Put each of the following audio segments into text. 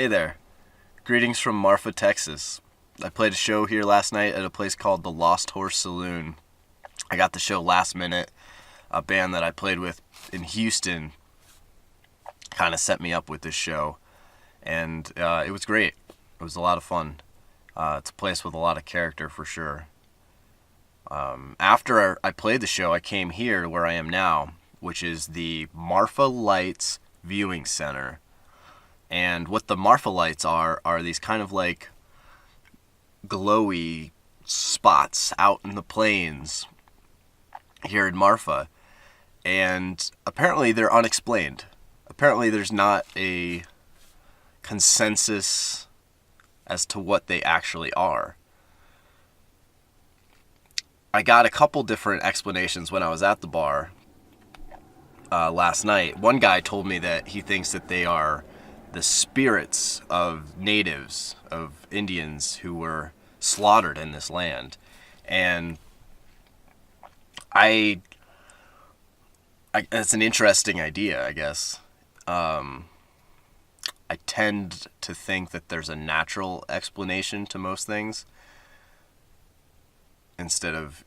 Hey there. Greetings from Marfa, Texas. I played a show here last night at a place called the Lost Horse Saloon. I got the show last minute. A band that I played with in Houston kind of set me up with this show, and it was great. It was a lot of fun. It's a place with a lot of character for sure. After I played the show, I came here where I am now, which is the Marfa Lights Viewing Center. And what the Marfa Lights are these kind of like glowy spots out in the plains here in Marfa. And apparently they're unexplained. Apparently there's not a consensus as to what they actually are. I got a couple different explanations when I was at the bar last night. One guy told me that he thinks that they are the spirits of natives, of Indians who were slaughtered in this land. And it's an interesting idea, I guess. I tend to think that there's a natural explanation to most things instead of,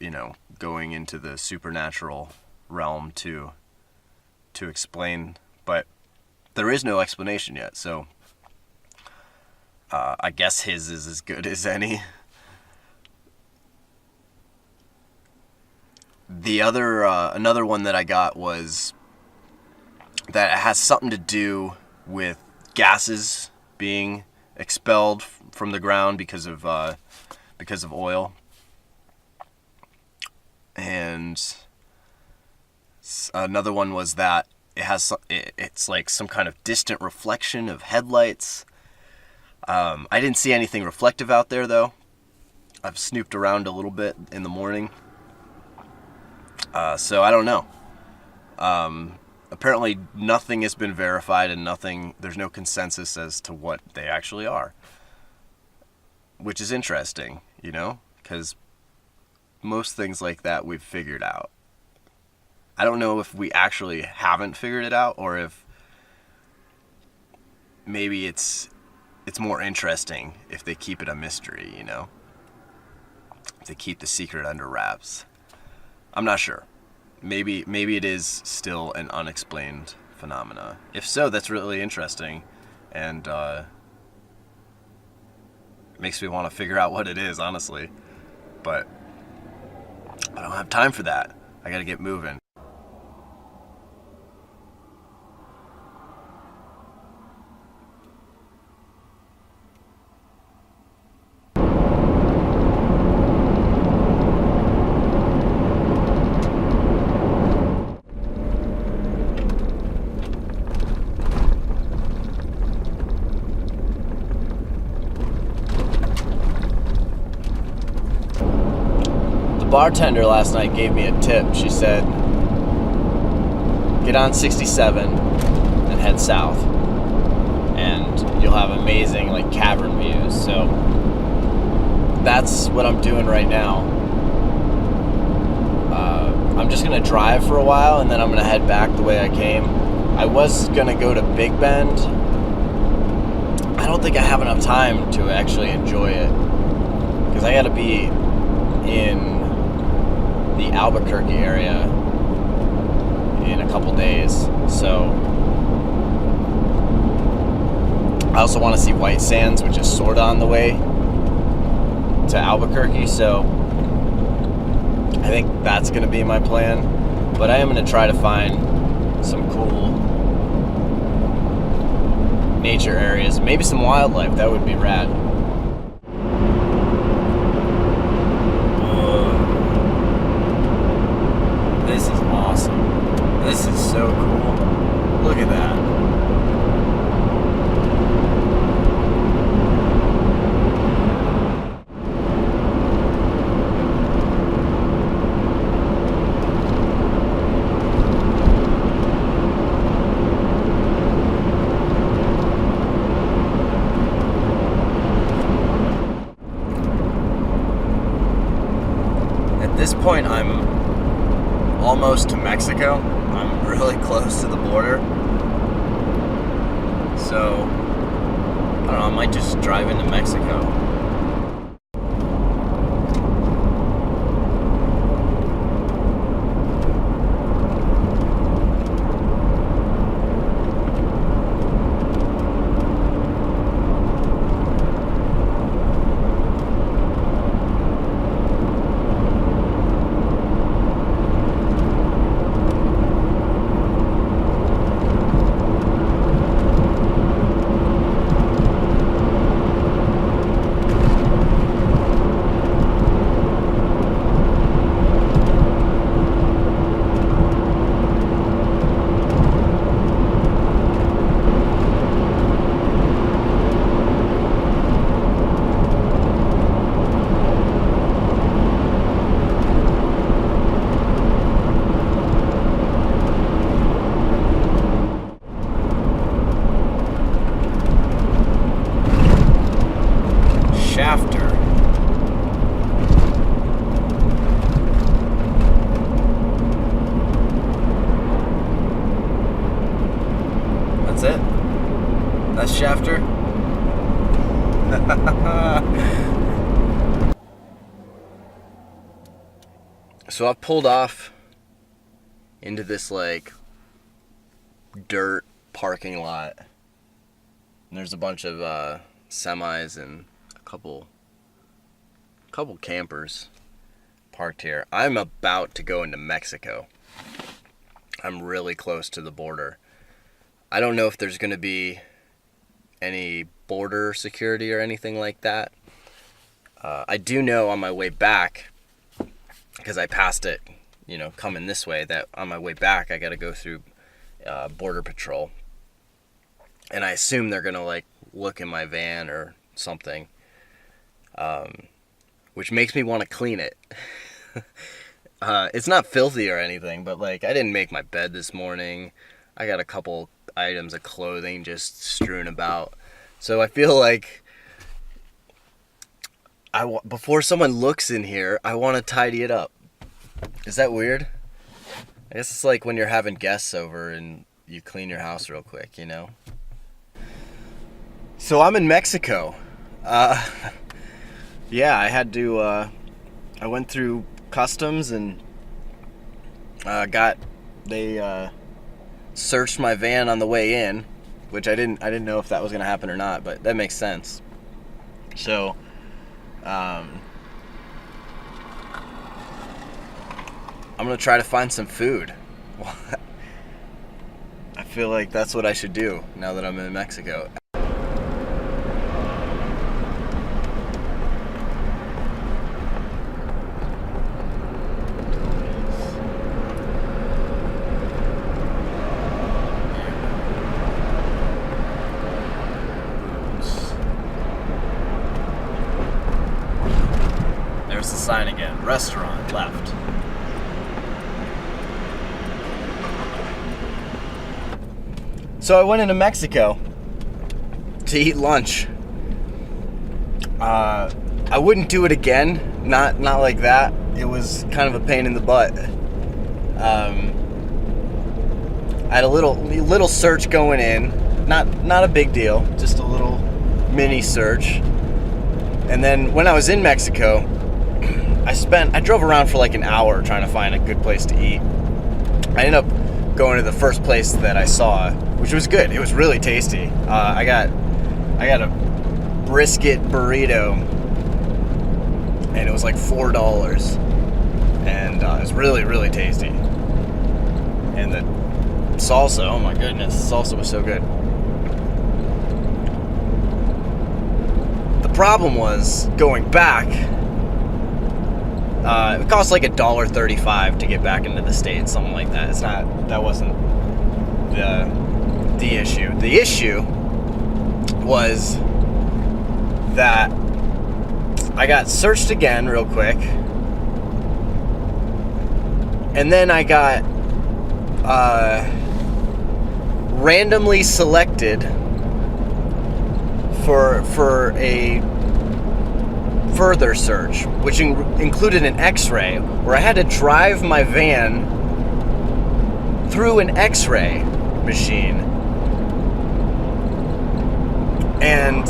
going into the supernatural realm to explain. But there is no explanation yet, so I guess his is as good as any. The other, another one that I got was that it has something to do with gases being expelled from the ground because of oil, and another one was that it's like some kind of distant reflection of headlights. I didn't see anything reflective out there though. I've snooped around a little bit in the morning. So I don't know. Apparently nothing has been verified and there's no consensus as to what they actually are. Which is interesting, because most things like that we've figured out. I don't know if we actually haven't figured it out or if maybe it's more interesting if they keep it a mystery, If they keep the secret under wraps. I'm not sure. Maybe it is still an unexplained phenomena. If so, that's really interesting, and it makes me want to figure out what it is, honestly. But I don't have time for that. I gotta get moving. Bartender last night gave me a tip. She said, get on 67 and head south, and you'll have amazing cavern views. So that's what I'm doing right now. I'm just gonna drive for a while and then I'm gonna head back the way I came. I was gonna go to Big Bend. I don't think I have enough time to actually enjoy it because I gotta be in the Albuquerque area in a couple days, so I also want to see White Sands, which is sort of on the way to Albuquerque, so I think that's going to be my plan. But I am going to try to find some cool nature areas, maybe some wildlife. That would be rad. This is awesome. This is so cool. Look at that. At this point, I'm almost to Mexico. I'm really close to the border. So I don't know, I might just drive into Mexico. That's it? That's Shafter? So I've pulled off into this like dirt parking lot. And there's a bunch of semis and a couple campers parked here. I'm about to go into Mexico. I'm really close to the border. I don't know if there's going to be any border security or anything like that. I do know on my way back, because I passed it, coming this way, that on my way back I got to go through Border Patrol. And I assume they're going to like look in my van or something, which makes me want to clean it. It's not filthy or anything, but like I didn't make my bed this morning. I got a couple items of clothing just strewn about. So I feel like before someone looks in here, I want to tidy it up. Is that weird? I guess it's like when you're having guests over and you clean your house real quick, So I'm in Mexico. Yeah, I had to, I went through customs and they searched my van on the way in, which I didn't know if that was gonna happen or not, but that makes sense. So, I'm gonna try to find some food. I feel like that's what I should do now that I'm in Mexico. There's the sign again. Restaurant, left. So I went into Mexico to eat lunch. I wouldn't do it again. Not like that. It was kind of a pain in the butt. I had a little search going in. Not a big deal. Just a little mini search. And then when I was in Mexico, I drove around for like an hour trying to find a good place to eat. I ended up going to the first place that I saw, which was good. It was really tasty. I got a brisket burrito, and it was like $4, and it was really, really tasty. And the salsa, oh my goodness, the salsa was so good. The problem was going back. It cost like $1.35 to get back into the States, something like that. That wasn't the issue. The issue was that I got searched again real quick, and then I got randomly selected for a further search, which included an x-ray, where I had to drive my van through an x-ray machine. And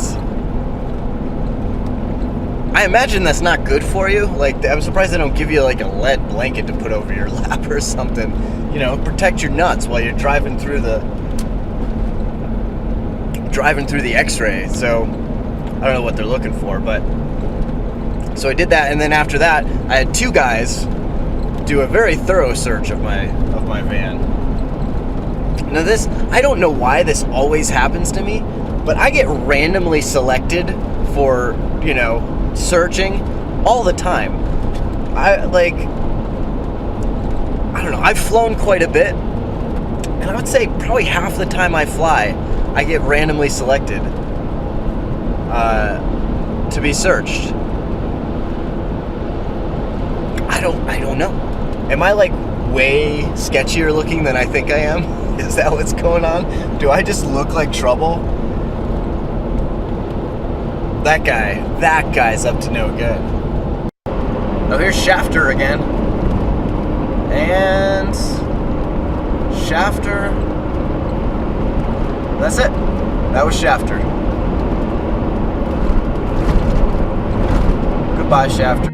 I imagine that's not good for you. Like, I'm surprised they don't give you like a lead blanket to put over your lap or something. You know, protect your nuts while you're driving through the X-ray. So I don't know what they're looking for, but so I did that, and then after that, I had two guys do a very thorough search of my van. Now this, I don't know why this always happens to me, but I get randomly selected for, you know, searching all the time. I don't know, I've flown quite a bit, and I would say probably half the time I fly, I get randomly selected to be searched. I don't know. Am I like way sketchier looking than I think I am? Is that what's going on? Do I just look like trouble? That guy's up to no good. Oh, here's Shafter again. And Shafter. That's it. That was Shafter. Goodbye, Shafter.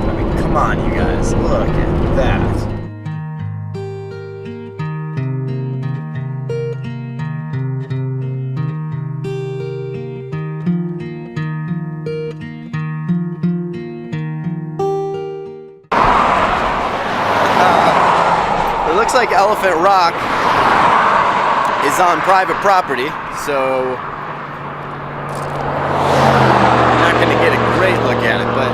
I mean, come on, you guys. Look at that. It looks like Elephant Rock is on private property, so I'm not going to get a great look at it, but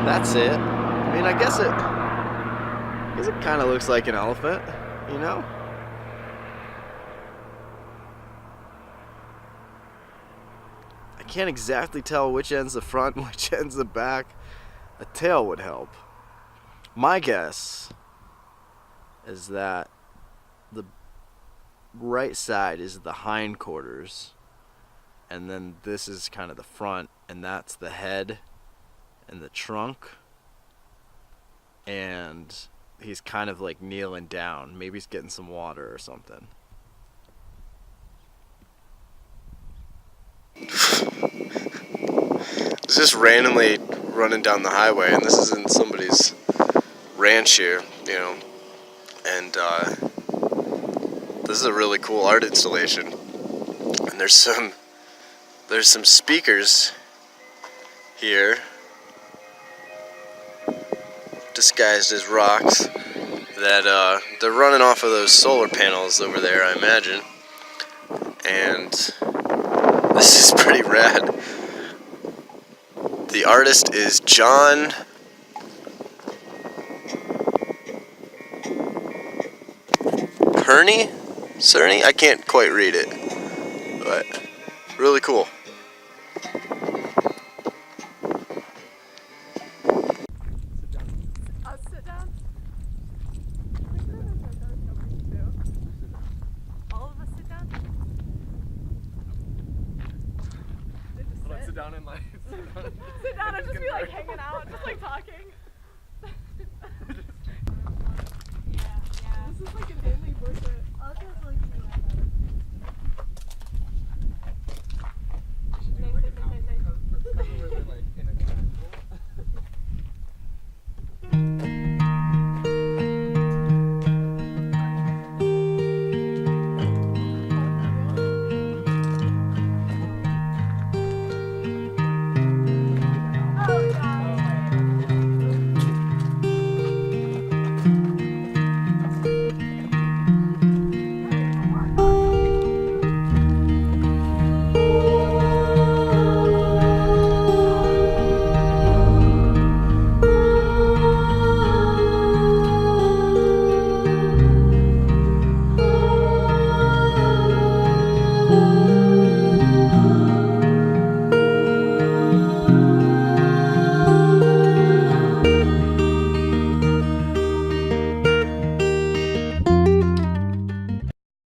that's it. I mean, I guess it kind of looks like an elephant, you know? I can't exactly tell which end's the front and which end's the back. A tail would help. My guess is that the right side is the hindquarters, and then this is kind of the front, and that's the head and the trunk, and he's kind of like kneeling down. Maybe he's getting some water or something. It's just randomly running down the highway, and this is in somebody's ranch here, you know, and this is a really cool art installation, and there's some speakers here disguised as rocks that they're running off of those solar panels over there, I imagine, and this is pretty rad. The artist is John Cerny? I can't quite read it, but really cool. Sit down. All of us sit down? Sit down and like... Sit down and just be like hanging out, just like talking.